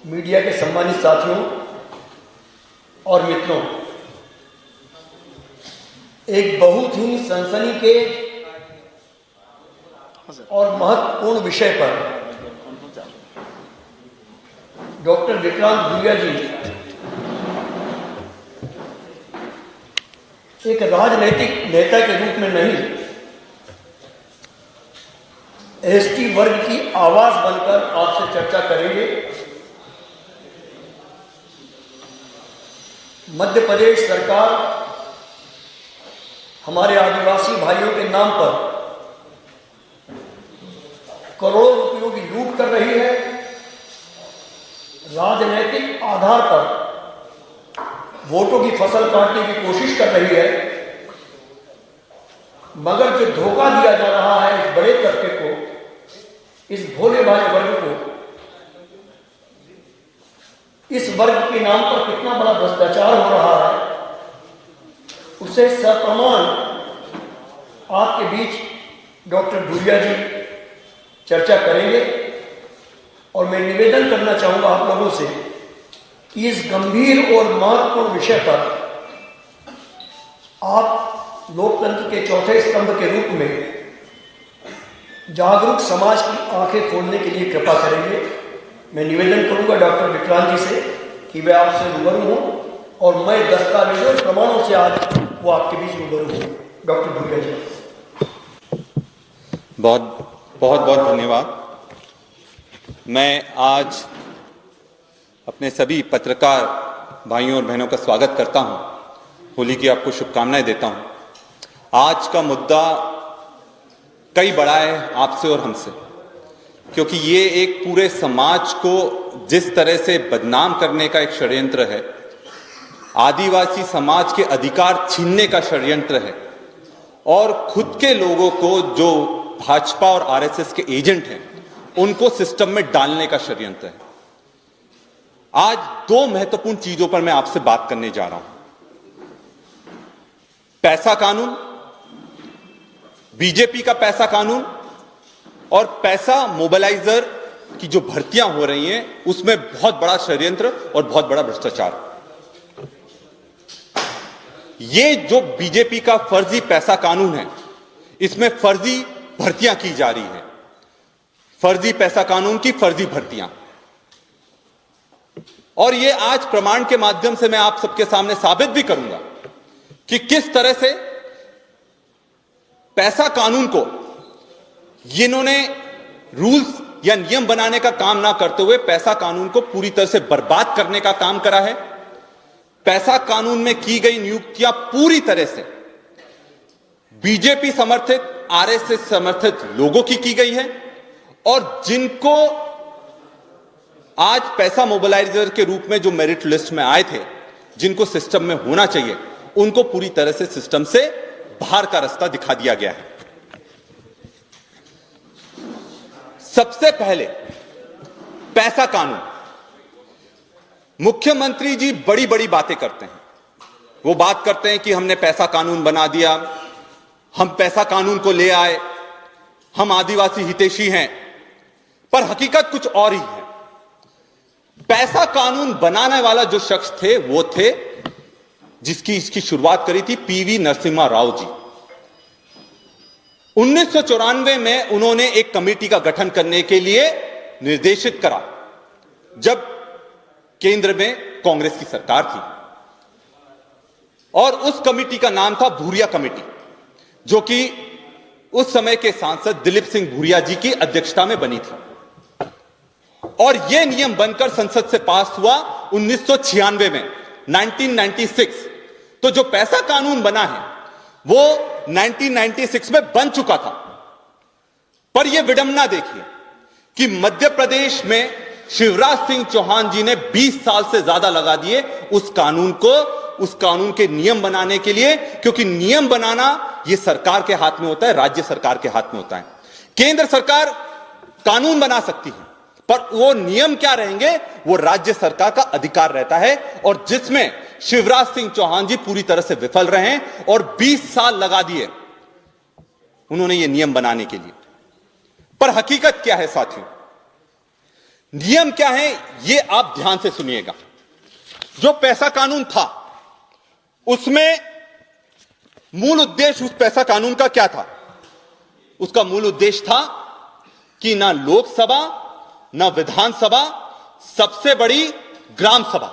Media के सम्मानित साथियों और मित्रों, एक बहुत ही सनसनीखेज और महत्वपूर्ण विषय पर डॉक्टर विक्रांत भूरिया जी एक राजनैतिक नेता के रूप में नहीं, एसटी वर्ग की आवाज बनकर आपसे चर्चा करेंगे। मध्य प्रदेश सरकार हमारे आदिवासी भाइयों के नाम पर करोड़ों रुपयों की लूट कर रही है। राजनीतिक आधार पर वोटों की फसल काटने की कोशिश कर रही है, मगर जो धोखा दिया जा रहा है इस बड़े तबके को, इस भोले भाले वर्ग को, इस वर्ग के नाम पर कितना बड़ा भ्रष्टाचार हो रहा है, उसे सप्रमाण आपके बीच डॉक्टर भूरिया जी चर्चा करेंगे। और मैं निवेदन करना चाहूंगा आप लोगों से कि इस गंभीर और महत्वपूर्ण विषय पर आप लोकतंत्र के चौथे स्तंभ के रूप में जागरूक समाज की आंखें खोलने के लिए कृपा करेंगे। मैं निवेदन करूंगा डॉक्टर विक्रांत जी से कि वे आपसे रूबरू हों और मैं दस्तावेजों और प्रमाणों से आज वो आपके बीच रूबरू हूं। डॉक्टर भूरिया जी, बहुत धन्यवाद। मैं आज अपने सभी पत्रकार भाइयों और बहनों का स्वागत करता हूं, होली की आपको शुभकामनाएं देता हूं। आज का मुद्दा कई बड़ा है आपसे और हमसे, क्योंकि ये एक पूरे समाज को जिस तरह से बदनाम करने का एक षड्यंत्र है, आदिवासी समाज के अधिकार छीनने का षड्यंत्र है, और खुद के लोगों को जो भाजपा और आरएसएस के एजेंट हैं उनको सिस्टम में डालने का षड्यंत्र है। आज दो महत्वपूर्ण चीजों पर मैं आपसे बात करने जा रहा हूं। पैसा कानून, बीजेपी का पैसा कानून, और पैसा मोबिलाइजर की जो भर्तियां हो रही हैं उसमें बहुत बड़ा षड्यंत्र और बहुत बड़ा भ्रष्टाचार। ये जो बीजेपी का फर्जी पैसा कानून है, इसमें फर्जी भर्तियां की जा रही है, फर्जी पैसा कानून की फर्जी भर्तियां। और ये आज प्रमाण के माध्यम से मैं आप सबके सामने साबित भी करूंगा कि किस तरह से पैसा कानून को जिन्होंने रूल्स या नियम बनाने का काम ना करते हुए पैसा कानून को पूरी तरह से बर्बाद करने का काम करा है। पैसा कानून में की गई नियुक्तियां पूरी तरह से बीजेपी समर्थित, आरएसएस समर्थित लोगों की गई है, और जिनको आज पैसा मोबिलाइजर के रूप में जो मेरिट लिस्ट में आए थे, जिनको सिस्टम में होना चाहिए, उनको पूरी तरह से सिस्टम से बाहर का रास्ता दिखा दिया गया है। सबसे पहले पैसा कानून। मुख्यमंत्री जी बड़ी बड़ी बातें करते हैं। वो बात करते हैं कि हमने पैसा कानून बना दिया, हम पैसा कानून को ले आए, हम आदिवासी हितैषी हैं, पर हकीकत कुछ और ही है। पैसा कानून बनाने वाला जो शख्स थे वो थे जिसकी इसकी शुरुआत करी थी पीवी नरसिम्हा राव जी। 1994 में उन्होंने एक कमेटी का गठन करने के लिए निर्देशित करा, जब केंद्र में कांग्रेस की सरकार थी, और उस कमेटी का नाम था भूरिया कमेटी, जो कि उस समय के सांसद दिलीप सिंह भूरिया जी की अध्यक्षता में बनी थी। और यह नियम बनकर संसद से पास हुआ 1996 में, 1996। तो जो पैसा कानून बना है वो 1996 में बन चुका था। पर यह विडंबना देखिए कि मध्य प्रदेश में शिवराज सिंह चौहान जी ने 20 साल से ज्यादा लगा दिए उस कानून के नियम बनाने के लिए, क्योंकि नियम बनाना यह सरकार के हाथ में होता है, राज्य सरकार के हाथ में होता है। केंद्र सरकार कानून बना सकती है, पर वो नियम क्या रहेंगे वो राज्य सरकार का अधिकार रहता है, और जिसमें शिवराज सिंह चौहान जी पूरी तरह से विफल रहे हैं और 20 साल लगा दिए उन्होंने ये नियम बनाने के लिए। पर हकीकत क्या है साथियों? नियम क्या है ये आप ध्यान से सुनिएगा। जो पैसा कानून था उसमें मूल उद्देश्य, उस पैसा कानून का क्या था? उसका मूल उद्देश्य था कि ना लोकसभा ना विधानसभा, सबसे बड़ी ग्राम सभा,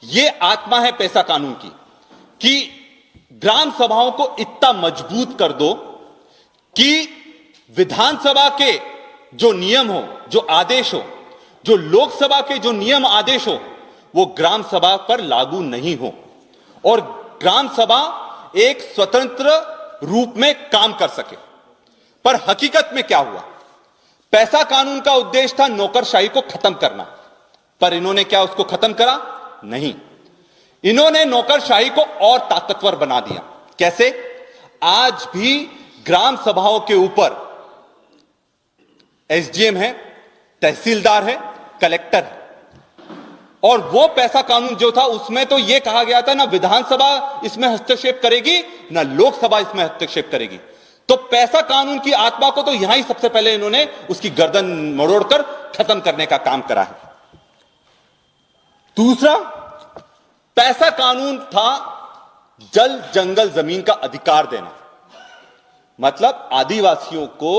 यह आत्मा है पैसा कानून की, कि ग्राम सभाओं को इतना मजबूत कर दो कि विधानसभा के जो नियम हो, जो आदेश हो, जो लोकसभा के जो नियम आदेश हो, वो ग्राम सभा पर लागू नहीं हो और ग्राम सभा एक स्वतंत्र रूप में काम कर सके। पर हकीकत में क्या हुआ? पैसा कानून का उद्देश्य था नौकरशाही को खत्म करना, पर इन्होंने क्या उसको खत्म करा? नहीं, इन्होंने नौकरशाही को और ताकतवर बना दिया। कैसे? आज भी ग्राम सभाओं के ऊपर एसडीएम है, तहसीलदार है, कलेक्टर है, और वो पैसा कानून जो था उसमें तो यह कहा गया था ना विधानसभा इसमें हस्तक्षेप करेगी ना लोकसभा इसमें हस्तक्षेप करेगी। तो पैसा कानून की आत्मा को तो यहां ही सबसे पहले इन्होंने उसकी गर्दन मरोड़कर खत्म करने का काम करा है। दूसरा, पैसा कानून था जल जंगल जमीन का अधिकार देना, मतलब आदिवासियों को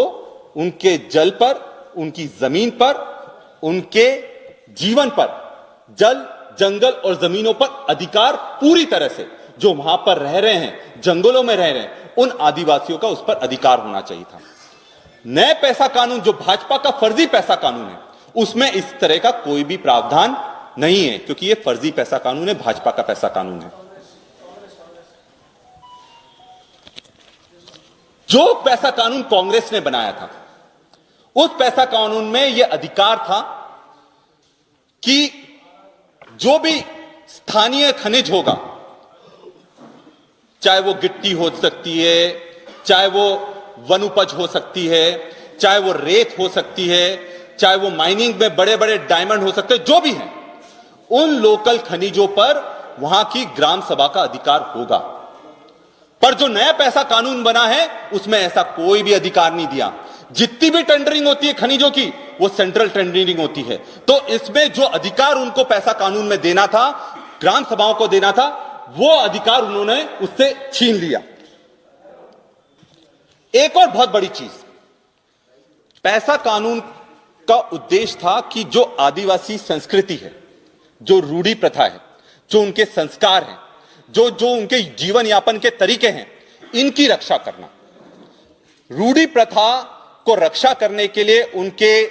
उनके जल पर, उनकी जमीन पर, उनके जीवन पर, जल जंगल और जमीनों पर अधिकार पूरी तरह से, जो वहां पर रह रहे हैं, जंगलों में रह रहे हैं, उन आदिवासियों का उस पर अधिकार होना चाहिए था। नए पैसा कानून जो भाजपा का फर्जी पैसा कानून है, उसमें इस तरह का कोई भी प्रावधान नहीं है, क्योंकि यह फर्जी पैसा कानून है, भाजपा का पैसा कानून है। जो पैसा कानून कांग्रेस ने बनाया था, उस पैसा कानून में यह अधिकार था कि जो भी स्थानीय खनिज होगा, चाहे वो गिट्टी हो सकती है, चाहे वो वन उपज हो सकती है, चाहे वो रेत हो सकती है, चाहे वो माइनिंग में बड़े बड़े डायमंड हो सकते हैं, जो भी है, उन लोकल खनिजों पर वहां की ग्राम सभा का अधिकार होगा। पर जो नया पैसा कानून बना है उसमें ऐसा कोई भी अधिकार नहीं दिया। जितनी भी टेंडरिंग होती है खनिजों की, वो सेंट्रल टेंडरिंग होती है। तो इसमें जो अधिकार उनको पैसा कानून में देना था, ग्राम सभाओं को देना था, वो अधिकार उन्होंने उससे छीन लिया। एक और बहुत बड़ी चीज, पैसा कानून का उद्देश्य था कि जो आदिवासी संस्कृति है, जो रूढ़ी प्रथा है, जो उनके संस्कार हैं, जो उनके जीवन यापन के तरीके हैं, इनकी रक्षा करना। रूढ़ी प्रथा को रक्षा करने के लिए, उनके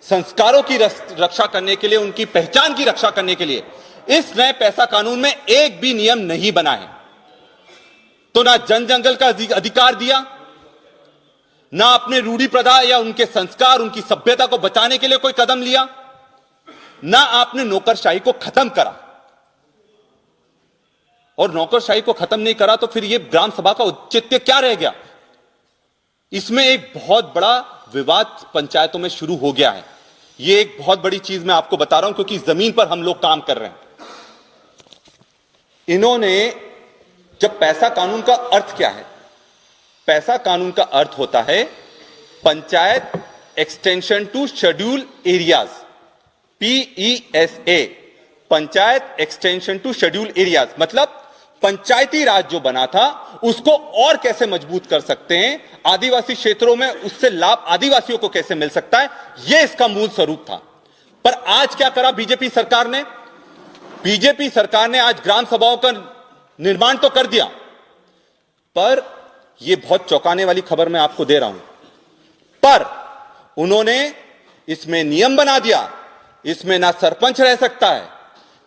संस्कारों की रक्षा करने के लिए, उनकी पहचान की रक्षा करने के लिए इस नए पैसा कानून में एक भी नियम नहीं बना है। तो ना जन जंगल का अधिकार दिया, ना अपने रूढ़ी प्रथा या उनके संस्कार, उनकी सभ्यता को बचाने के लिए कोई कदम लिया, ना आपने नौकरशाही को खत्म करा। और नौकरशाही को खत्म नहीं करा तो फिर यह ग्राम सभा का औचित्य क्या रह गया? इसमें एक बहुत बड़ा विवाद पंचायतों में शुरू हो गया है। यह एक बहुत बड़ी चीज मैं आपको बता रहा हूं, क्योंकि जमीन पर हम लोग काम कर रहे हैं। इन्होंने, जब पैसा कानून का अर्थ क्या है? पैसा कानून का अर्थ होता है panchayat extension to schedule areas, PESA, panchayat extension to schedule areas. मतलब पंचायती राज जो बना था उसको और कैसे मजबूत कर सकते हैं, आदिवासी क्षेत्रों में उससे लाभ आदिवासियों को कैसे मिल सकता है, यह इसका मूल स्वरूप था। पर आज क्या करा बीजेपी सरकार ने? बीजेपी सरकार ने आज ग्राम सभाओं का निर्माण तो कर दिया, पर यह बहुत चौंकाने वाली खबर मैं आपको दे रहा हूं, पर उन्होंने इसमें नियम बना दिया, इसमें ना सरपंच रह सकता है,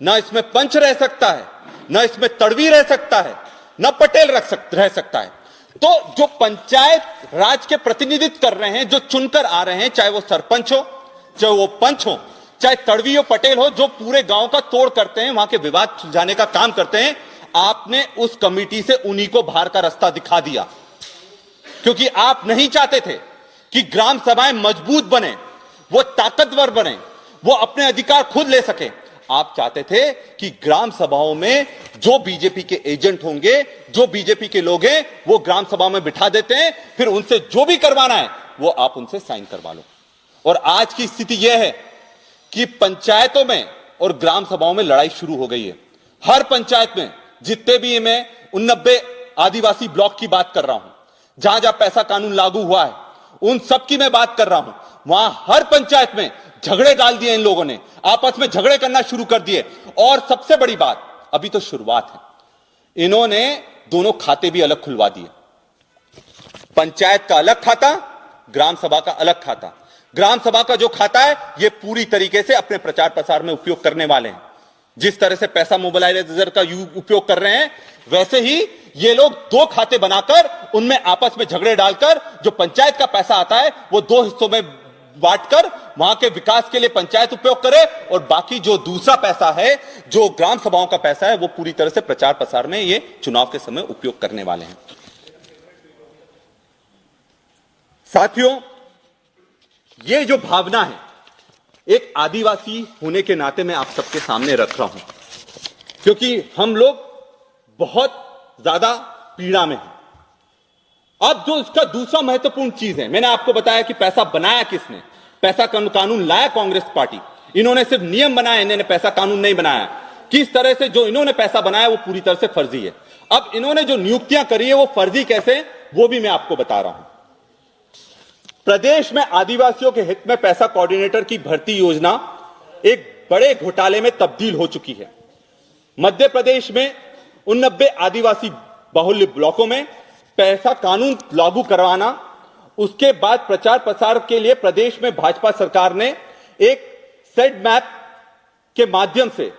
ना इसमें पंच रह सकता है, ना इसमें तड़वी रह सकता है, ना पटेल रह सकता है। तो जो पंचायत राज के प्रतिनिधित्व कर रहे हैं, जो चुनकर आ रहे हैं, चाहे वो सरपंच हो, चाहे वो पंच हो, चाहे तड़वी हो, पटेल हो, जो पूरे गांव का तोड़ करते हैं, वहां के विवाद सुलझाने का काम करते हैं, आपने उस कमेटी से उन्हीं को बाहर का रास्ता दिखा दिया। क्योंकि आप नहीं चाहते थे कि ग्राम सभाएं मजबूत बने, वो ताकतवर बने, वो अपने अधिकार खुद ले सके। आप चाहते थे कि ग्राम सभाओं में जो बीजेपी के एजेंट होंगे, जो बीजेपी के लोग हैं, वो ग्राम सभा में बिठा देते हैं, फिर उनसे जो भी करवाना है वो आप उनसे साइन करवा लो। और आज की स्थिति यह है कि पंचायतों में और ग्राम सभाओं में लड़ाई शुरू हो गई है। हर पंचायत में जितने भी मैं 89 आदिवासी ब्लॉक की बात कर रहा हूं, जहां जहां पैसा कानून लागू हुआ है, उन सब की मैं बात कर रहा हूं। वहां हर पंचायत में झगड़े डाल दिए इन लोगों ने, आपस में झगड़े करना शुरू कर दिए। और सबसे बड़ी बात, अभी तो शुरुआत है, इन्होंने दोनों खाते भी अलग खुलवा दिए। पंचायत का अलग खाता, ग्राम सभा का अलग खाता। ग्राम सभा का जो खाता है, ये पूरी तरीके से अपने प्रचार प्रसार में उपयोग करने वाले हैं। जिस तरह से पैसा मोबिलाइजेशन का उपयोग कर रहे हैं, वैसे ही ये लोग दो खाते बनाकर उनमें आपस में झगड़े डालकर जो पंचायत का पैसा आता है वो दो हिस्सों में बांटकर वहां के विकास के लिए पंचायत उपयोग करे, और बाकी जो दूसरा पैसा है, जो ग्राम सभाओं का पैसा है, वो पूरी तरह से प्रचार प्रसार में ये चुनाव के समय उपयोग करने वाले हैं। साथियों, ये जो भावना है, एक आदिवासी होने के नाते मैं आप सबके सामने रख रहा हूं, क्योंकि हम लोग बहुत ज्यादा पीड़ा में हैं। अब जो इसका दूसरा महत्वपूर्ण चीज है, मैंने आपको बताया कि पैसा बनाया किसने, पैसा कानून लाया कांग्रेस पार्टी। इन्होंने सिर्फ नियम बनाए, इन्होंने पैसा कानून नहीं बनाया। किस तरह से जो इन्होंने पैसा बनाया वो पूरी तरह से फर्जी है। अब इन्होंने जो नियुक्तियां करी है वो फर्जी कैसे, वो भी मैं आपको बता रहा हूं। प्रदेश में आदिवासियों के हित में पैसा कोऑर्डिनेटर की भर्ती योजना एक बड़े घोटाले में तब्दील हो चुकी है। मध्य प्रदेश में 89 आदिवासी बाहुल्य ब्लॉकों में पैसा कानून लागू करवाना, उसके बाद प्रचार प्रसार के लिए प्रदेश में भाजपा सरकार ने एक सेड मैप के माध्यम से,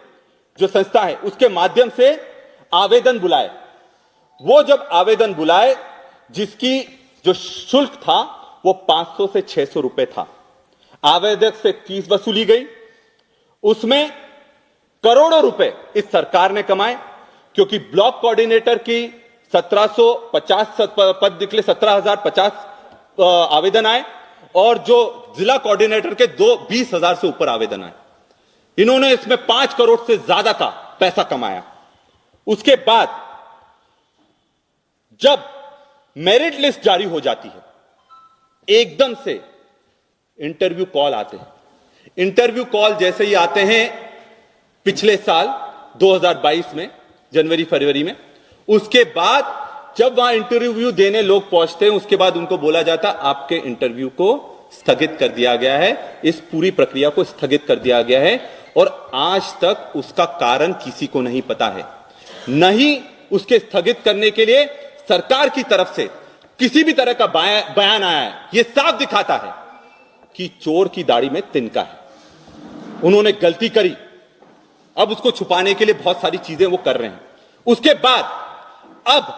जो संस्था है उसके माध्यम से आवेदन बुलाए। वो जब आवेदन बुलाए, जिसकी जो शुल्क था वो 500 से 600 रुपए था। आवेदक से फीस वसूली गई, उसमें करोड़ों रुपए इस सरकार ने कमाए, क्योंकि ब्लॉक कोऑर्डिनेटर की 1750 पद निकले, 17,050 आवेदन आए, और जो जिला कोऑर्डिनेटर के 20,000 से ऊपर आवेदन आए। इन्होंने इसमें 5 करोड़ से ज्यादा का पैसा कमाया। उसके बाद जब मेरिट लिस्ट जारी हो जाती है, एकदम से इंटरव्यू कॉल आते हैं। इंटरव्यू कॉल जैसे ही आते हैं पिछले साल 2022 में, जनवरी फरवरी में, उसके बाद जब वहां इंटरव्यू देने लोग पहुंचते हैं, उसके बाद उनको बोला जाता आपके इंटरव्यू को स्थगित कर दिया गया है, इस पूरी प्रक्रिया को स्थगित कर दिया गया है। और आज तक उसका कारण किसी को नहीं पता है। नहीं उसके स्थगित करने के लिए सरकार की तरफ से किसी भी तरह का बयान आया है। यह साफ दिखाता है कि चोर की दाढ़ी में तिनका है। उन्होंने गलती करी, अब उसको छुपाने के लिए बहुत सारी चीजें वो कर रहे हैं। उसके बाद अब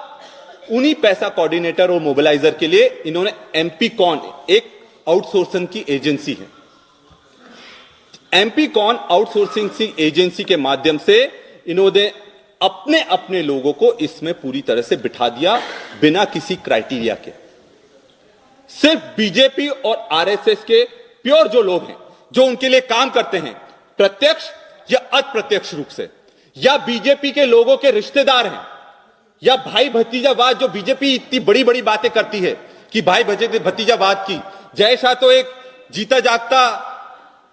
उन्हीं पैसा कोऑर्डिनेटर और मोबिलाइजर के लिए इन्होंने एमपी कॉन, एक आउटसोर्सिंग की एजेंसी है, एमपी कॉन आउटसोर्सिंग एजेंसी के माध्यम से इन्होंने अपने अपने लोगों को इसमें पूरी तरह से बिठा दिया, बिना किसी क्राइटेरिया के। सिर्फ बीजेपी और आरएसएस के प्योर जो लोग हैं, जो उनके लिए काम करते हैं, प्रत्यक्ष या अप्रत्यक्ष रूप से, या बीजेपी के लोगों के रिश्तेदार हैं, या भाई भतीजावाद, जो बीजेपी इतनी बड़ी बड़ी बातें करती है कि भाई भतीजावाद की, जय शाह तो एक जीता जागता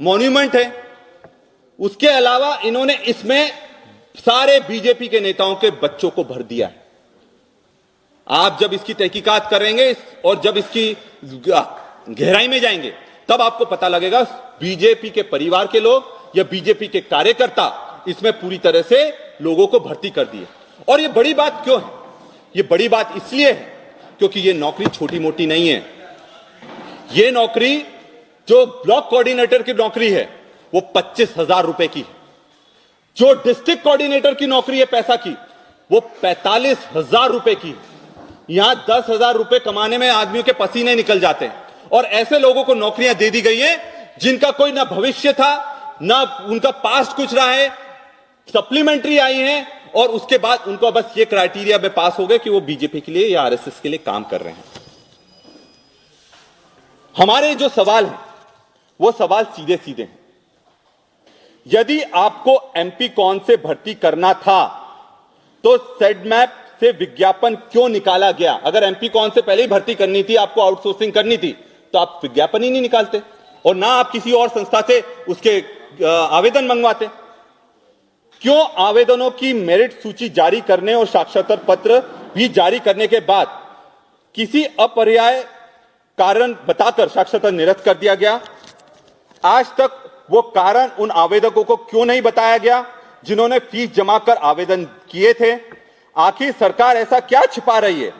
मॉन्यूमेंट है। उसके अलावा इन्होंने इसमें सारे बीजेपी के नेताओं के बच्चों को भर दिया है। आप जब इसकी तहकीकात करेंगे और जब इसकी गहराई में जाएंगे, तब आपको पता लगेगा बीजेपी के परिवार के लोग या बीजेपी के कार्यकर्ता इसमें पूरी तरह से लोगों को भर्ती कर दिए। और ये बड़ी बात क्यों है? ये बड़ी बात इसलिए है क्योंकि ये नौकरी छोटी मोटी नहीं है। ये नौकरी जो ब्लॉक कोऑर्डिनेटर की नौकरी है वो 25,000 रुपए की है। जो डिस्ट्रिक्ट कोऑर्डिनेटर की नौकरी है पैसा की, वो 45,000 रुपए की है। यहां 10,000 रुपए कमाने में आदमियों के पसीने निकल जाते हैं। और ऐसे लोगों को नौकरियां दे दी गई हैं जिनका कोई ना भविष्य था, ना उनका पास्ट कुछ रहा है, सप्लीमेंट्री आई है, और उसके बाद उनको बस ये क्राइटेरिया में पास हो गए कि वो बीजेपी के लिए या आरएसएस के लिए काम कर रहे हैं। हमारे जो सवाल हैं वो सवाल सीधे सीधे हैं। यदि आपको एमपी कॉन से भर्ती करना था तो सेड मैप से विज्ञापन क्यों निकाला गया? अगर एमपी कॉन से पहले ही भर्ती करनी थी, आपको आउटसोर्सिंग करनी थी, तो आप विज्ञापन ही नहीं निकालते। और ना आप किसी और संस्था से उसके आवेदन मंगवाते? क्यों आवेदनों की मेरिट सूची जारी करने और साक्षात्कार पत्र भी जारी करने के बाद किसी अपरिहार्य कारण बताकर साक्षात्कार निरस्त कर दिया गया? आज तक वो कारण उन आवेदकों को क्यों नहीं बताया गया जिन्होंने फीस जमा कर आवेदन किए थे? आखिर सरकार ऐसा क्या छिपा रही है?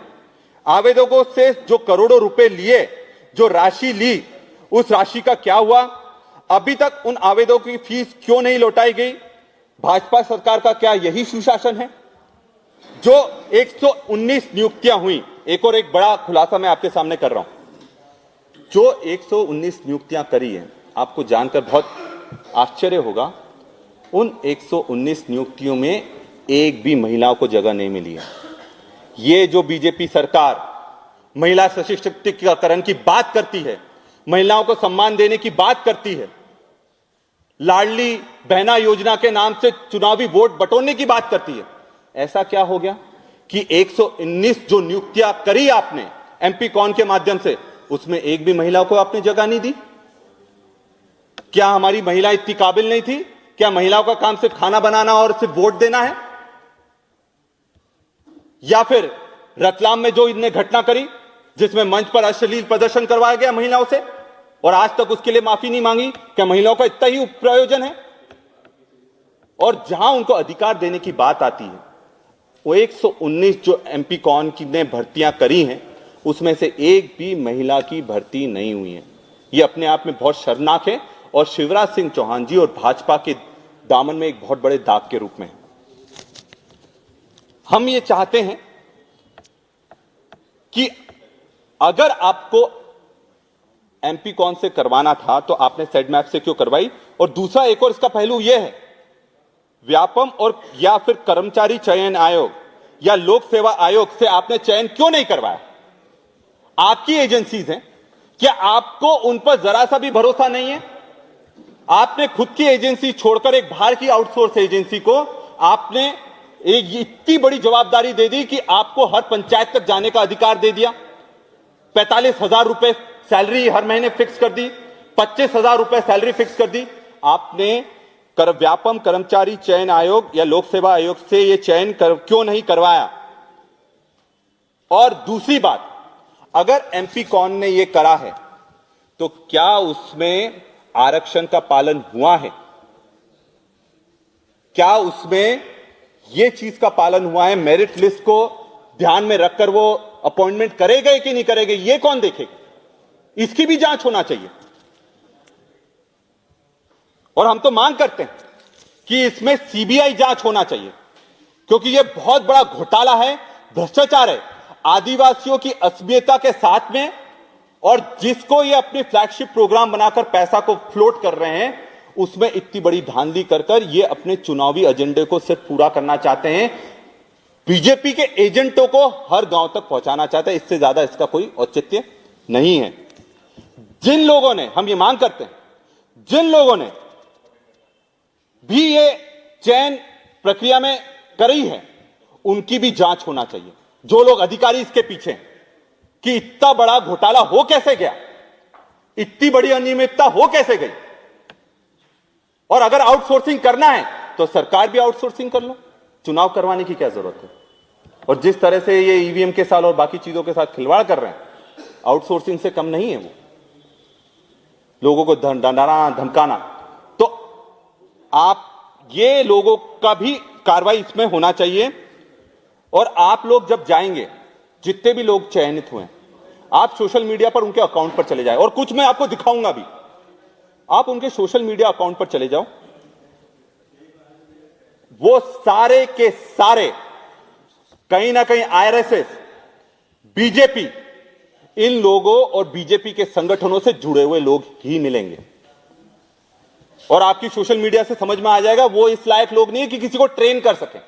आवेदकों से जो करोड़ों रुपए लिए, जो राशि ली, उस राशि का क्या हुआ? अभी तक उन आवेदकों की फीस क्यों नहीं लौटाई गई? भाजपा सरकार का क्या यही सुशासन है? जो 119 नियुक्तियां हुई, एक और एक बड़ा खुलासा मैं आपके सामने कर रहा हूं। जो 119 नियुक्तियां करी है, आपको जानकर बहुत आश्चर्य होगा, उन 119 नियुक्तियों में एक भी महिलाओं को जगह नहीं मिली है। ये जो बीजेपी सरकार महिला सशक्तिकरण की बात करती है, महिलाओं को सम्मान देने की बात करती है, लाडली बहना योजना के नाम से चुनावी वोट बटोरने की बात करती है, ऐसा क्या हो गया कि 119 जो नियुक्तियां करी आपने एमपी कॉन के माध्यम से, उसमें एक भी महिला को आपने जगह नहीं दी? क्या हमारी महिला इतनी काबिल नहीं थी? क्या महिलाओं का काम सिर्फ खाना बनाना और सिर्फ वोट देना है? या फिर रतलाम में जो इनने घटना करी जिसमें मंच पर अश्लील प्रदर्शन करवाया गया महिलाओं से और आज तक उसके लिए माफी नहीं मांगी, क्या महिलाओं का इतना ही प्रयोजन है? और जहां उनको अधिकार देने की बात आती है, वो 119 जो एमपी कॉन की ने भर्तियां करी हैं, उसमें से एक भी महिला की भर्ती नहीं हुई है। ये अपने आप में बहुत शर्मनाक है और शिवराज सिंह चौहान जी और भाजपा के दामन में एक बहुत बड़े दाग के रूप में है। हम ये चाहते हैं कि अगर आपको एमपी कौन से करवाना था तो आपने सेड मैप से क्यों करवाई? और दूसरा एक और इसका पहलू यह है, व्यापम और या फिर कर्मचारी चयन आयोग या लोक सेवा आयोग से आपने चयन क्यों नहीं करवाया? आपकी एजेंसीज हैं, क्या आपको उन पर जरा सा भी भरोसा नहीं है? आपने खुद की एजेंसी छोड़कर एक बाहर की आउटसोर्स एजेंसी को आपने एक इतनी बड़ी जवाबदारी दे दी कि आपको हर पंचायत तक जाने का अधिकार दे दिया। 45,000 रुपए सैलरी हर महीने फिक्स कर दी, 25,000 रुपए सैलरी फिक्स कर दी। आपने व्यापम कर्मचारी चयन आयोग या लोक सेवा आयोग से यह चयन क्यों नहीं करवाया? और दूसरी बात, अगर एमपी कौन ने यह करा है तो क्या उसमें आरक्षण का पालन हुआ है? क्या उसमें यह चीज का पालन हुआ है? मेरिट लिस्ट को ध्यान में रखकर वो अपॉइंटमेंट करेगा कि नहीं करेगा, यह कौन देखेगा? इसकी भी जांच होना चाहिए। और हम तो मांग करते हैं कि इसमें सीबीआई जांच होना चाहिए, क्योंकि यह बहुत बड़ा घोटाला है, भ्रष्टाचार है आदिवासियों की अस्मिता के साथ में। और जिसको ये अपनी फ्लैगशिप प्रोग्राम बनाकर पैसा को फ्लोट कर रहे हैं, उसमें इतनी बड़ी धांधली कर ये अपने चुनावी एजेंडे को सिर्फ पूरा करना चाहते हैं, बीजेपी के एजेंटों को हर गांव तक पहुंचाना चाहते हैं। इससे ज्यादा इसका कोई औचित्य नहीं है। जिन लोगों ने, हम ये मांग करते हैं, जिन लोगों ने भी ये चयन प्रक्रिया में करी है, उनकी भी जांच होना चाहिए। जो लोग अधिकारी इसके पीछे हैं कि इतना बड़ा घोटाला हो कैसे गया, इतनी बड़ी अनियमितता हो कैसे गई। और अगर आउटसोर्सिंग करना है तो सरकार भी आउटसोर्सिंग कर लो, चुनाव करवाने की क्या जरूरत है? और जिस तरह से ये ईवीएम के साथ और बाकी चीजों के साथ खिलवाड़ कर रहे हैं, आउटसोर्सिंग से कम नहीं है वो। लोगों को डराना धमकाना, तो आप ये लोगों का भी कार्रवाई इसमें होना चाहिए। और आप लोग जब जाएंगे, जितने भी लोग चयनित हुए, आप सोशल मीडिया पर उनके अकाउंट पर चले जाए, और कुछ मैं आपको दिखाऊंगा भी, आप उनके सोशल मीडिया अकाउंट पर चले जाओ, वो सारे के सारे कहीं ना कहीं आरएसएस, बीजेपी, इन लोगों और बीजेपी के संगठनों से जुड़े हुए लोग ही मिलेंगे। और आपकी सोशल मीडिया से समझ में आ जाएगा वो इस लायक लोग नहीं है कि किसी को ट्रेन कर सके।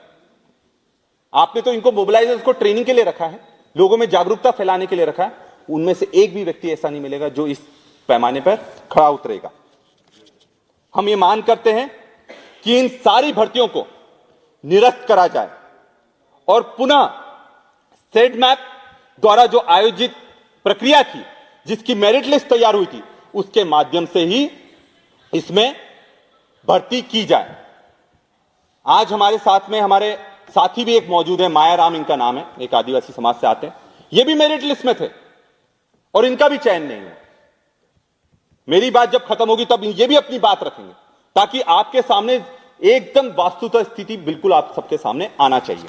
आपने तो इनको मोबिलाइजर्स को ट्रेनिंग के लिए रखा है, लोगों में जागरूकता फैलाने के लिए रखा है। उनमें से एक भी व्यक्ति ऐसा नहीं मिलेगा जो इस पैमाने पर खड़ा उतरेगा। हम ये मांग करते हैं कि इन सारी भर्तियों को निरस्त करा जाए और पुनः सेड मैप द्वारा जो आयोजित प्रक्रिया थी, जिसकी मेरिट लिस्ट तैयार हुई थी, उसके माध्यम से ही इसमें भर्ती की जाए। आज हमारे साथ में हमारे साथी भी एक मौजूद है, माया राम इनका नाम है, एक आदिवासी समाज से आते हैं। ये भी मेरिट लिस्ट में थे और इनका भी चयन नहीं है। मेरी बात जब खत्म होगी तब ये भी अपनी बात रखेंगे, ताकि आपके सामने एकदम वास्तुतः स्थिति बिल्कुल आप सबके सामने आना चाहिए।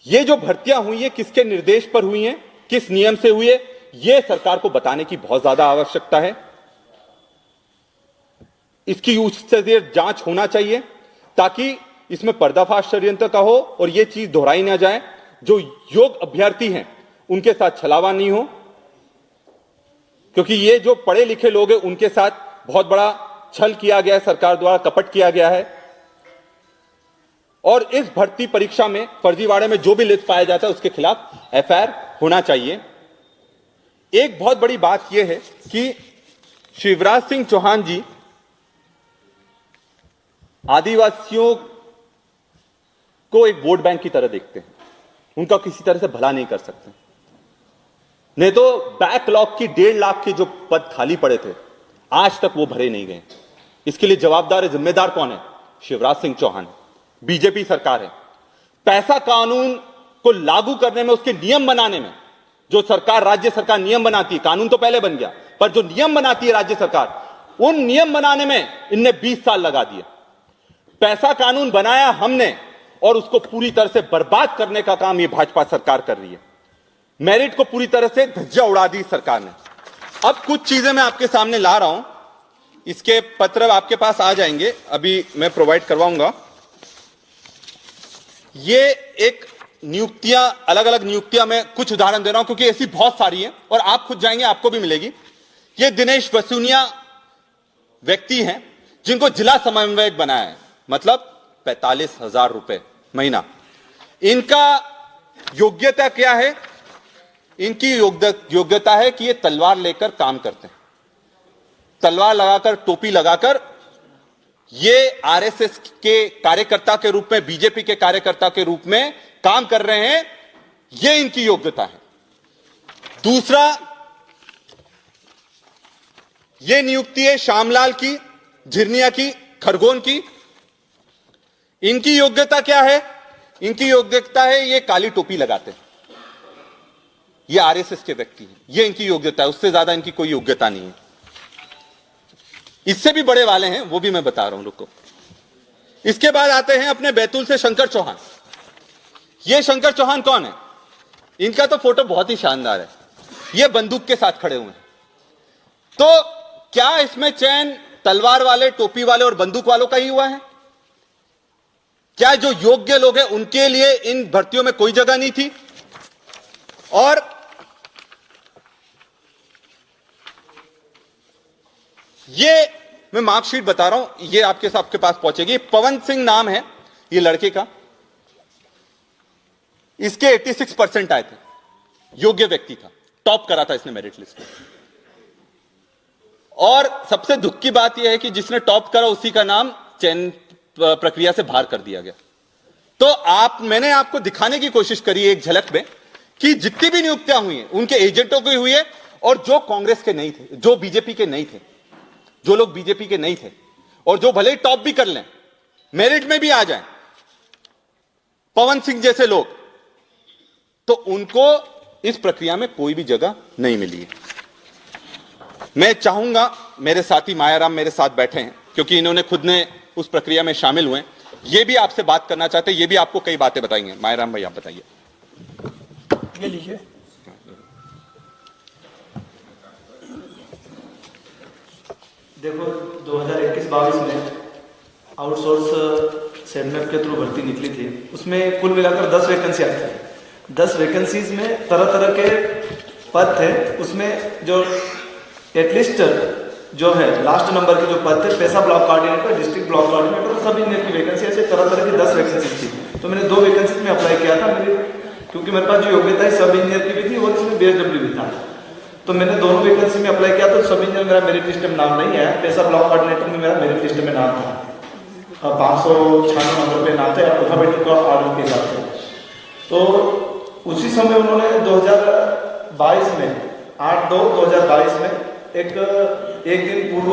ये जो भर्तियां हुई है किसके निर्देश पर हुई हैं, किस नियम से हुई है, यह सरकार को बताने की बहुत ज्यादा आवश्यकता है। इसकी उच्च स्तरीय जांच होना चाहिए ताकि इसमें पर्दाफाश षड्यंत्र का हो और यह चीज दोहराई ना जाए, जो योग्य अभ्यर्थी हैं उनके साथ छलावा नहीं हो, क्योंकि ये जो पढ़े लिखे लोग हैं उनके साथ बहुत बड़ा छल किया गया है, सरकार द्वारा कपट किया गया है। और इस भर्ती परीक्षा में फर्जीवाड़े में जो भी लिस्ट पाया जाता है उसके खिलाफ एफआईआर होना चाहिए। एक बहुत बड़ी बात यह है कि शिवराज सिंह चौहान जी आदिवासियों को एक वोट बैंक की तरह देखते हैं, उनका किसी तरह से भला नहीं कर सकते। नहीं तो बैकलॉग की 1.5 लाख के जो पद खाली पड़े थे आज तक वो भरे नहीं गए। इसके लिए जवाबदार है, जिम्मेदार कौन है? शिवराज सिंह चौहान, बीजेपी सरकार है। पैसा कानून को लागू करने में, उसके नियम बनाने में, जो सरकार, राज्य सरकार नियम बनाती है, कानून तो पहले बन गया, पर जो नियम बनाती है राज्य सरकार, उन नियम बनाने में इनने 20 साल लगा दिए। पैसा कानून बनाया हमने और उसको पूरी तरह से बर्बाद करने का काम ये भाजपा सरकार कर रही है। मेरिट को पूरी तरह से धज्जियां उड़ा दी सरकार ने। अब कुछ चीजें मैं आपके सामने ला रहा हूं, इसके पत्र आपके पास आ जाएंगे, अभी मैं प्रोवाइड करवाऊंगा। ये एक नियुक्तियां, अलग अलग नियुक्तियां, मैं कुछ उदाहरण दे रहा हूं क्योंकि ऐसी बहुत सारी है और आप खुद जाएंगे आपको भी मिलेगी। ये दिनेश वसूनिया व्यक्ति हैं जिनको जिला समन्वयक बनाया है, मतलब 45,000 रुपए महीना। इनका योग्यता क्या है? इनकी योग्यता है कि ये तलवार लेकर काम करते हैं, तलवार लगाकर, टोपी लगाकर ये आरएसएस के कार्यकर्ता के रूप में, बीजेपी के कार्यकर्ता के रूप में काम कर रहे हैं। ये इनकी योग्यता है। दूसरा, ये नियुक्ति है श्यामलाल की, झिरनिया की, खरगोन की। इनकी योग्यता क्या है? इनकी योग्यता है ये काली टोपी लगाते हैं, ये आरएसएस के व्यक्ति हैं, ये इनकी योग्यता है। उससे ज्यादा इनकी कोई योग्यता नहीं है। इससे भी बड़े वाले हैं, वो भी मैं बता रहा हूं, रुको। इसके बाद आते हैं अपने बैतूल से शंकर चौहान। ये शंकर चौहान कौन है? इनका तो फोटो बहुत ही शानदार है, ये बंदूक के साथ खड़े हुए हैं। तो क्या इसमें चयन तलवार वाले, टोपी वाले और बंदूक वालों का ही हुआ है? क्या जो योग्य लोग हैं उनके लिए इन भर्तियों में कोई जगह नहीं थी? और ये मैं मार्कशीट बता रहा हूं, ये आपके पास पहुंचेगी। पवन सिंह नाम है ये लड़के का, इसके 86% आए थे, योग्य व्यक्ति था, टॉप करा था इसने मेरिट लिस्ट में। और सबसे दुख की बात यह है कि जिसने टॉप करा उसी का नाम चयन प्रक्रिया से बाहर कर दिया गया। तो मैंने आपको दिखाने की कोशिश करी एक झलक में कि जितनी भी नियुक्तियां हुई हैं उनके एजेंटों की हुई है, और जो कांग्रेस के नहीं थे, जो बीजेपी के नहीं थे, जो लोग बीजेपी के नहीं थे और जो भले ही टॉप भी कर लें, मेरिट में भी आ जाएं, पवन सिंह जैसे लोग, तो उनको इस प्रक्रिया में कोई भी जगह नहीं मिली है। मैं चाहूंगा, मेरे साथी मायाराम मेरे साथ बैठे हैं क्योंकि इन्होंने खुद ने उस प्रक्रिया में शामिल हुए, ये भी आपसे बात करना चाहते हैं, ये भी आपको कई बातें बताएंगे। मायाराम भाई, आप बताइए। ये लीजिए। देखो, 2021-22 में आउटसोर्स सेडमेप के थ्रू भर्ती निकली थी, उसमें कुल मिलाकर 10 वैकेंसी आई थी। 10 वैकेंसीज में तरह तरह के पद थे। उसमें जो एटलीस्ट जो है लास्ट नंबर के जो पद थे, पैसा block coordinator, district block coordinator, सब इंजीनियर की वैकेंसी, ऐसे तरह तरह की 10 वैकेंसीज थी। तो मैंने 2 वैकेंसीज में अप्लाई किया था, क्योंकि मेरे पास जो योग्यता है सब इंजीनियर की भी थी और इसमें बीएसडब्ल्यू भी था। तो मैंने दोनों वैकेंसी में अप्लाई किया। तो सब इंजीनियर मेरा मेरिट लिस्ट में नाम नहीं है, पैसा ब्लॉक कोऑर्डिनेटर में मेरा मेरिट लिस्ट में नाम था। 596 नंबर पे नाम था अल्फाबेटिक ऑर्डर के हिसाब से। तो उसी समय उन्होंने 2022 में 8/2/2022 में एक दिन पूर्व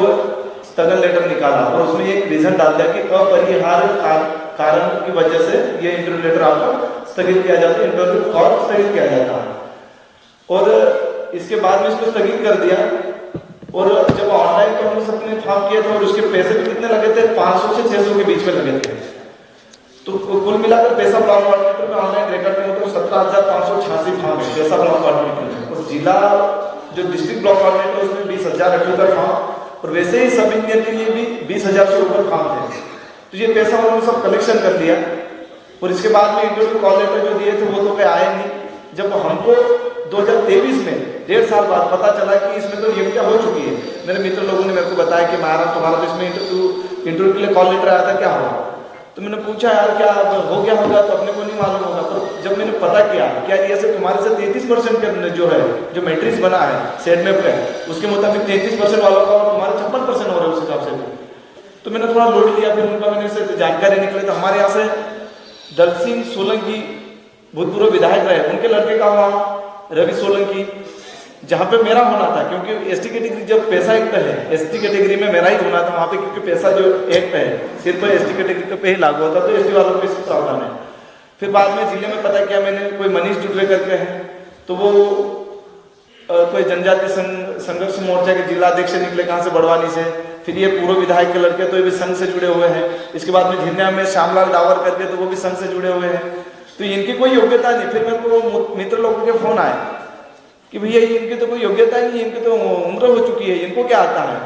स्थगन लेटर निकाला और उसमें एक रीजन डाल दिया कि अपरिहार्य कारण की वजह से ये इंटरव्यू लेटर आपका स्थगित किया जाता है, इंटरव्यू कॉल स्थगित किया जाता है। और इसके बाद में इसको स्थगित कर दिया और जब ऑनलाइन पर हमने सबने फॉर्म किया था और उसके पैसे भी कितने लगे थे, 500 से 600 के बीच में लगे थे। तो कुल मिलाकर पैसा ब्लॉक कोऑर्डिनेटर में ऑनलाइन रिकॉर्ड में तो 17,586 फॉर्म है पैसा ब्लॉक कोऑर्डिनेटर, और जिला जो डिस्ट्रिक्ट ब्लॉक कोऑर्डिनेटर उसमें 20,078 फॉर्म, और वैसे ही सब इंजीनियर के लिए भी 20,000 से ऊपर फॉर्म थे। तो ये पैसा उन्होंने सब कलेक्शन कर लिया और इसके बाद में इंटरव्यू कॉल लेटर जो दिए थे वो तो आए नहीं। जब हमको 2023 में 1.5 साल बाद पता चला कि इसमें तो नियुक्तियां हो चुकी है, मेरे मित्र लोगों ने मेरे को बताया कि महाराज तुम्हारा तो इसमें इंटरव्यू के लिए कॉल लेटर आया था, क्या हुआ? तो मैंने पूछा यार क्या हो गया होगा, तो अपने को नहीं मालूम होगा। पर जब मैंने पता किया क्या ऐसे तुम्हारे से 33% के जो है जो मैट्रिक्स बना है सेट में पे उसके मुताबिक 33% वालों का और तुम्हारा 56% हो रहा है उस हिसाब से। तो मैंने थोड़ा लोड लिया, फिर उनका मैंने से जानकारी निकले तो हमारे यहाँ से दल सिंह सोलंकी भूतपूर्व विधायक रहे, उनके लड़के का हुआ रवि सोलंकी, जहाँ पे मेरा होना था क्योंकि एसटी कैटेगरी जब पैसा एक्ट है एसटी कैटेगरी में मेरा ही होना था वहाँ पे, क्योंकि पैसा जो एक्ट है सिर्फ एसटी कैटेगरी पे ही लागू होता, तो एसटी वालों को इसका प्रावधान है। फिर बाद में जिले में पता किया मैंने, कोई मनीष डुडवे करके हैं, तो वो कोई जनजातीय संघर्ष मोर्चा के जिला अध्यक्ष निकले कहाँ से, बड़वानी से। फिर ये पूर्व विधायक के लड़के तो ये भी संघ से जुड़े हुए हैं। इसके बाद में झिरनिया में श्यामलाल डावर करके, तो वो भी संघ से जुड़े हुए हैं। तो इनकी कोई योग्यता नहीं। फिर मेरे को मित्र लोगों के फोन आए कि भैया इनकी तो कोई योग्यता नहीं, इनकी तो उम्र हो चुकी है, इनको क्या आता है।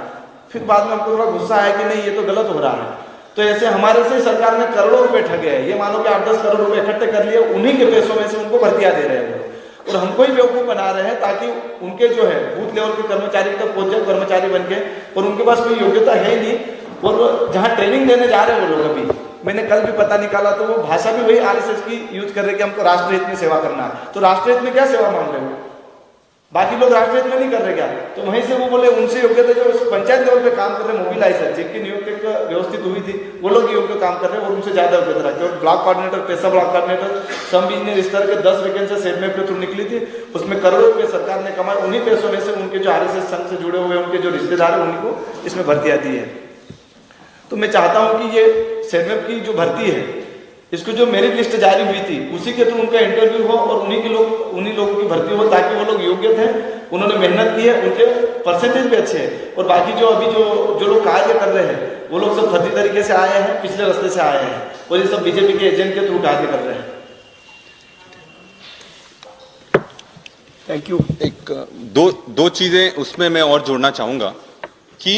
फिर बाद में हमको थोड़ा गुस्सा आया कि नहीं ये तो गलत हो रहा है। तो ऐसे हमारे से सरकार ने करोड़ों रुपए ठगे हैं। ये मानो कि 8-10 करोड़ रुपए इकट्ठे कर लिए, उन्हीं के पैसों में से उनको भर्तियां दे रहे हैं और हमको ही बेवकूफ बना रहे हैं, ताकि उनके जो है बूथ लेवल के कर्मचारी तक पहुंच जाए कर्मचारी बन के, और उनके पास कोई योग्यता है ही नहीं। और जहाँ ट्रेनिंग देने जा रहे हैं वो लोग, अभी मैंने कल भी पता निकाला तो वो भाषा भी वही आरएसएस की यूज कर रहे कि हमको राष्ट्रहित में सेवा करना है। तो राष्ट्रहित में क्या सेवा मांग रहे हो, बाकी लोग राष्ट्रहित में नहीं कर रहे क्या? तो वहीं से वो बोले उनसे योग्यता जो पंचायत लेवल पे काम कर रहे मोबिलाइजर जिनकी नियुक्ति व्यवस्थित हुई थी वो लोग योग्य काम कर रहे हैं और उनसे ज्यादा योग्यता रखते हैं। ब्लॉक कोऑर्डिनेटर, पैसा ब्लॉक कोऑर्डिनेटर, सब इंजीनियर इस तरह के 10 वैकेंसी सेट में के थ्रू निकली थी, उसमें करोड़ों रुपये सरकार ने कमाए। उन्हीं पैसों में से उनके जो आरएसएस संघ से जुड़े हुए उनके जो रिश्तेदार है उन्हीं को इसमें भर्तियां दी है। तो मैं चाहता हूं कि ये सेटमेप की जो भर्ती है इसको जो मेरिट लिस्ट जारी हुई थी उसी के थ्रू उनका इंटरव्यू हो और उन्हीं लोगों की भर्ती हो, ताकि वो लोग योग्य थे, उन्होंने मेहनत की है, उनके परसेंटेज भी अच्छे हैं। और बाकी जो अभी जो लोग कार्य कर रहे हैं वो लोग सब फर्जी तरीके से आए हैं, पिछले रास्ते से आए हैं और ये सब बीजेपी के एजेंट के थ्रू कार्य कर रहे हैं। Thank you. एक दो चीजें उसमें मैं और जोड़ना चाहूंगा कि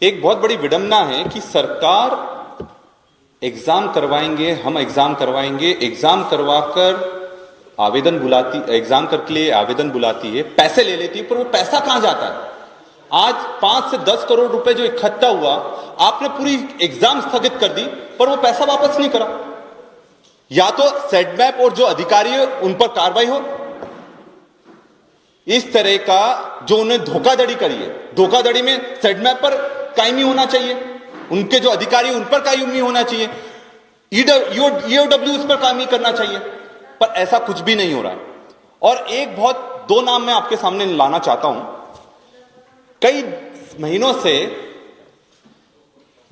एक बहुत बड़ी विडंबना है कि सरकार एग्जाम करवाएंगे, हम एग्जाम करवाएंगे, एग्जाम करवाकर आवेदन बुलाती, एग्जाम के लिए आवेदन बुलाती है, पैसे ले लेती है, पर वो पैसा कहां जाता है? आज 5 से 10 करोड़ रुपए जो इकट्ठा हुआ, आपने पूरी एग्जाम स्थगित कर दी, पर वो पैसा वापस नहीं करा। या तो सेटमैप और जो अधिकारी है उन पर कार्रवाई हो। इस तरह का जो उन्हें धोखाधड़ी करी है, धोखाधड़ी में सेटमैप पर कायमी होना चाहिए, उनके जो अधिकारी उन पर कायमी होना चाहिए, ईओडब्ल्यू उस पर कायमी करना चाहिए, पर ऐसा कुछ भी नहीं हो रहा है। और एक बहुत 2 नाम मैं आपके सामने लाना चाहता हूं। कई महीनों से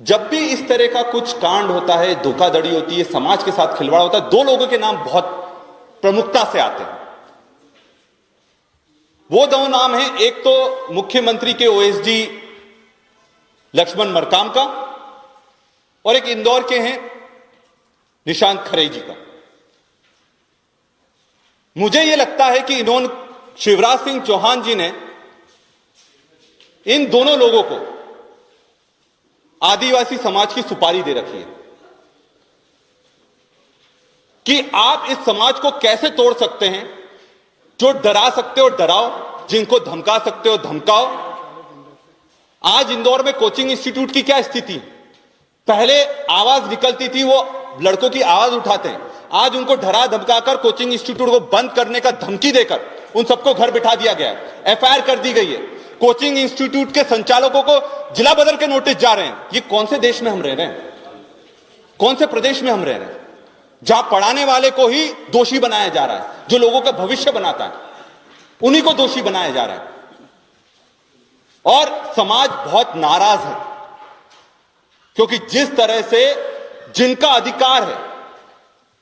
जब भी इस तरह का कुछ कांड होता है, धोखाधड़ी होती है, समाज के साथ खिलवाड़ होता है, 2 लोगों के नाम बहुत प्रमुखता से आते हैं। वो 2 नाम हैं, एक तो मुख्यमंत्री के ओएसडी लक्ष्मण मरकाम का और एक इंदौर के हैं निशांत खरे जी का। मुझे यह लगता है कि इन्होंने, शिवराज सिंह चौहान जी ने इन दोनों लोगों को आदिवासी समाज की सुपारी दे रखी है कि आप इस समाज को कैसे तोड़ सकते हैं। जो डरा सकते हो डराओ, जिनको धमका सकते हो धमकाओ। आज इंदौर में कोचिंग इंस्टीट्यूट की क्या स्थिति है? पहले आवाज निकलती थी, वो लड़कों की आवाज उठाते हैं, आज उनको डरा धमकाकर कोचिंग इंस्टीट्यूट को बंद करने का धमकी देकर उन सबको घर बिठा दिया गया है, एफआईआर कर दी गई है। कोचिंग इंस्टीट्यूट के संचालकों को जिला बदल के नोटिस जा रहे हैं। ये कौन से देश में हम रह रहे हैं? कौन से प्रदेश में हम रह रहे हैं? जहां पढ़ाने वाले को ही दोषी बनाया जा रहा है, जो लोगों का भविष्य बनाता है उन्हीं को दोषी बनाया जा रहा है। और समाज बहुत नाराज है, क्योंकि जिस तरह से जिनका अधिकार है,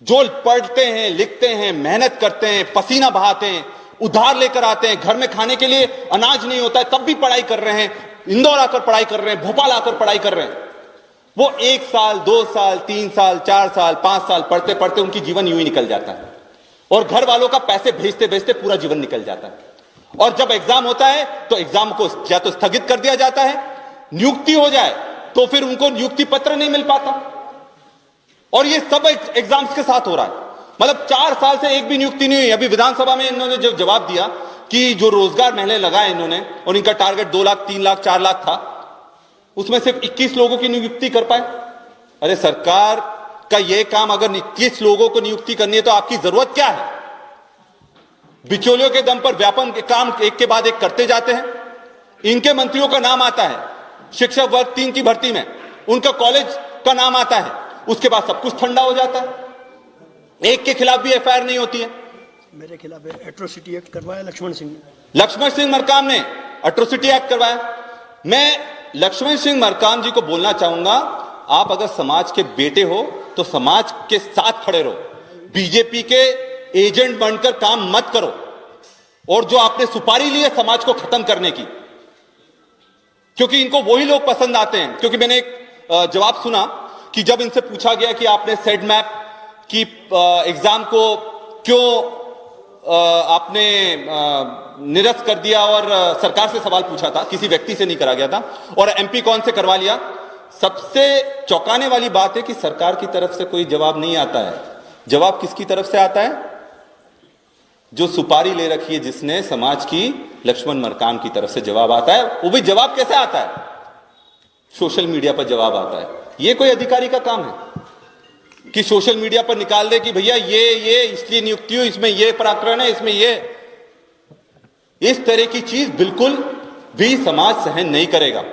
जो पढ़ते हैं, लिखते हैं, मेहनत करते हैं, पसीना बहाते हैं, उधार लेकर आते हैं, घर में खाने के लिए अनाज नहीं होता है तब भी पढ़ाई कर रहे हैं, इंदौर आकर पढ़ाई कर रहे हैं, भोपाल आकर पढ़ाई कर रहे हैं, वो 1 साल 2 साल 3 साल 4 साल 5 साल पढ़ते पढ़ते उनकी जीवन यूं ही निकल जाता है, और घर वालों का पैसे भेजते भेजते पूरा जीवन निकल जाता है। और जब एग्जाम होता है तो एग्जाम को या तो स्थगित कर दिया जाता है, नियुक्ति हो जाए तो फिर उनको नियुक्ति पत्र नहीं मिल पाता, और ये सब एग्जाम्स के साथ हो रहा है। मतलब 4 साल से एक भी नियुक्ति नहीं हुई। अभी विधानसभा में इन्होंने जो जवाब दिया कि जो रोजगार मेले लगाए इन्होंने, और इनका टारगेट 2 लाख 3 लाख 4 लाख था, उसमें सिर्फ 21 लोगों की नियुक्ति कर पाए। अरे सरकार का यह काम अगर 21 लोगों को नियुक्ति करनी है तो आपकी जरूरत क्या है? बिचौलियों के दम पर व्यापम के काम एक के बाद एक करते जाते हैं। इनके मंत्रियों का नाम आता है शिक्षक वर्ग 3 की भर्ती में, उनका कॉलेज का नाम आता है, उसके बाद सब कुछ ठंडा हो जाता है, एक के खिलाफ भी एफआईआर नहीं होती है। मेरे खिलाफ एट्रोसिटी एक्ट करवाया लक्ष्मण सिंह ने। लक्ष्मण सिंह मरकाम ने एट्रोसिटी एक्ट करवाया। मैं लक्ष्मण सिंह मरकाम जी को बोलना चाहूंगा, आप अगर समाज के बेटे हो तो समाज के साथ खड़े रहो, बीजेपी के एजेंट बनकर काम मत करो, और जो आपने सुपारी ली है समाज को खत्म करने की, क्योंकि इनको वही लोग पसंद आते हैं। क्योंकि मैंने एक जवाब सुना कि जब इनसे पूछा गया कि आपने सेड मैप की एग्जाम को क्यों आपने निरस्त कर दिया, और सरकार से सवाल पूछा था, किसी व्यक्ति से नहीं करा गया था, और एमपी कौन से करवा लिया। सबसे चौंकाने वाली बात है कि सरकार की तरफ से कोई जवाब नहीं आता है। जवाब किसकी तरफ से आता है? जो सुपारी ले रखी है जिसने, समाज की, लक्ष्मण मरकाम की तरफ से जवाब आता है। वो भी जवाब कैसे आता है? सोशल मीडिया पर जवाब आता है। ये कोई अधिकारी का काम है कि सोशल मीडिया पर निकाल दे कि भैया ये इसलिए नियुक्ति हुई, इसमें ये प्रकरण है, इसमें ये। इस तरह की चीज बिल्कुल भी समाज सहन नहीं करेगा,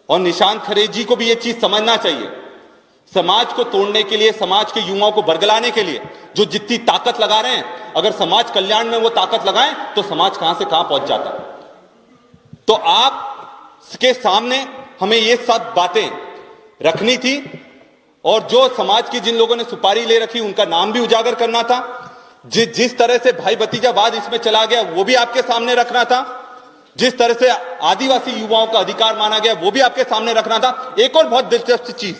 और निशांत खरे जी को भी यह चीज समझना चाहिए। समाज को तोड़ने के लिए, समाज के युवाओं को बरगलाने के लिए जो जितनी ताकत लगा रहे हैं, अगर समाज कल्याण में वो ताकत लगाएं तो समाज कहां से कहां पहुंच जाता है। तो आप के सामने हमें ये सब बातें रखनी थी, और जो समाज की जिन लोगों ने सुपारी ले रखी उनका नाम भी उजागर करना था। जिस तरह से भाई भतीजावाद इसमें चला गया वो भी आपके सामने रखना था। जिस तरह से आदिवासी युवाओं का अधिकार माना गया वो भी आपके सामने रखना था। एक और बहुत दिलचस्प चीज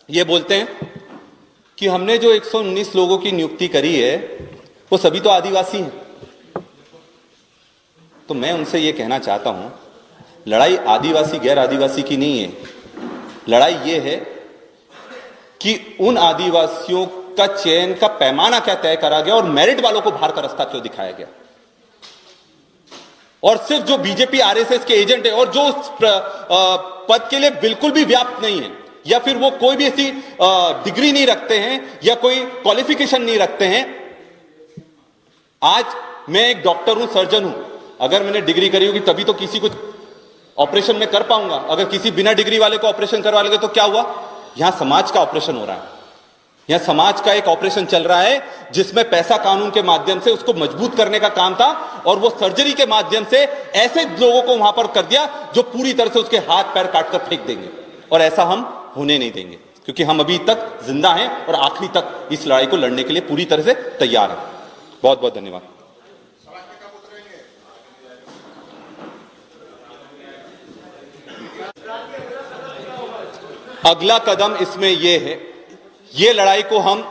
ये बोलते हैं कि हमने जो 119 लोगों की नियुक्ति करी है वो सभी तो आदिवासी हैं। तो मैं उनसे ये कहना चाहता हूं, लड़ाई आदिवासी गैर आदिवासी की नहीं है। लड़ाई ये है कि उन आदिवासियों का चयन का पैमाना क्या तय करा गया, और मेरिट वालों को बाहर का रास्ता क्यों दिखाया गया। और सिर्फ जो बीजेपी आरएसएस के एजेंट है और जो उस पद के लिए बिल्कुल भी व्याप्त नहीं है, या फिर वो कोई भी ऐसी डिग्री नहीं रखते हैं या कोई क्वालिफिकेशन नहीं रखते हैं। आज मैं एक डॉक्टर हूं, सर्जन हूं, अगर मैंने डिग्री करी होगी तभी तो किसी को ऑपरेशन में कर पाऊंगा। अगर किसी बिना डिग्री वाले को ऑपरेशन करवा लेंगे तो क्या हुआ? यहां समाज का ऑपरेशन हो रहा है, यहां समाज का एक ऑपरेशन चल रहा है जिसमें पैसा कानून के माध्यम से उसको मजबूत करने का काम था, और वो सर्जरी के माध्यम से ऐसे लोगों को वहां पर कर दिया जो पूरी तरह से उसके हाथ पैर काटकर फेंक देंगे। और ऐसा हम होने नहीं देंगे, क्योंकि हम अभी तक जिंदा हैं और आखिरी तक इस लड़ाई को लड़ने के लिए पूरी तरह से तैयार हैं। बहुत बहुत धन्यवाद। अगला कदम इसमें यह है, ये लड़ाई को हम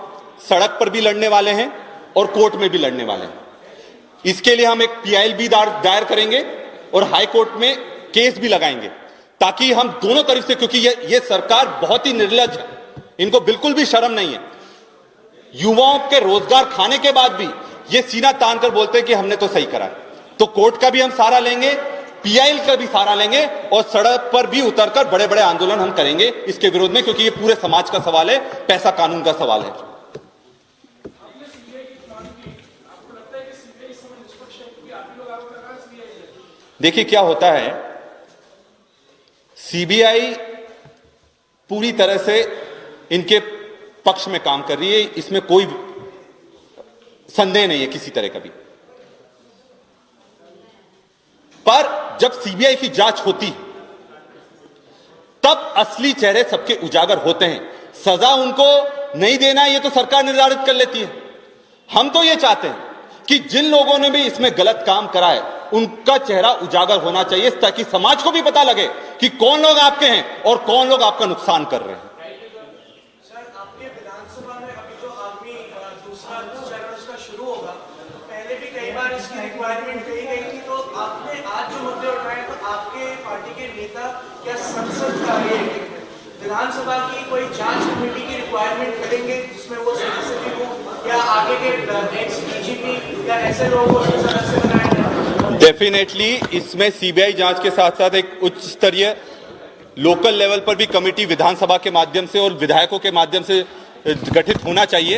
सड़क पर भी लड़ने वाले हैं और कोर्ट में भी लड़ने वाले हैं। इसके लिए हम एक पीआईएल भी दायर करेंगे और हाई कोर्ट में केस भी लगाएंगे, ताकि हम दोनों तरफ से, क्योंकि ये सरकार बहुत ही निर्लज है, इनको बिल्कुल भी शर्म नहीं है। युवाओं के रोजगार खाने के बाद भी ये सीना तान कर बोलते हैं कि हमने तो सही करा। तो कोर्ट का भी हम सहारा लेंगे, पीआईएल का भी सहारा लेंगे, और सड़क पर भी उतरकर बड़े बड़े आंदोलन हम करेंगे इसके विरोध में, क्योंकि ये पूरे समाज का सवाल है, पैसा कानून का सवाल है। देखिए क्या होता है, सीबीआई पूरी तरह से इनके पक्ष में काम कर रही है, इसमें कोई संदेह नहीं है किसी तरह का भी। पर जब सीबीआई की जांच होती है तब असली चेहरे सबके उजागर होते हैं। सजा उनको नहीं देना ये तो सरकार निर्धारित कर लेती है। हम तो ये चाहते हैं कि जिन लोगों ने भी इसमें गलत काम करा है उनका चेहरा उजागर होना चाहिए, ताकि समाज को भी पता लगे कि कौन लोग आपके हैं और कौन लोग आपका नुकसान कर रहे हैं। सर, आपके विधानसभा में अभी जो आगामी दूसरा चरण उसका शुरू होगा, पहले भी कई बार इसकी रिक्वायरमेंट कही गई थी, तो आपने आज जो मुद्दे उठाए तो आपके पार्टी के नेता क्या संसद का विधानसभा की कोई जांच कमेटी की रिक्वायरमेंट करेंगे जिसमें वो सदस्य भी हो, या आगे के एक्स डीजीपी या ऐसे लोग को सदस्य बनाए जाएं? डेफिनेटली इसमें सीबीआई जांच के साथ साथ एक उच्च स्तरीय लोकल लेवल पर भी कमेटी विधानसभा के माध्यम से और विधायकों के माध्यम से गठित होना चाहिए।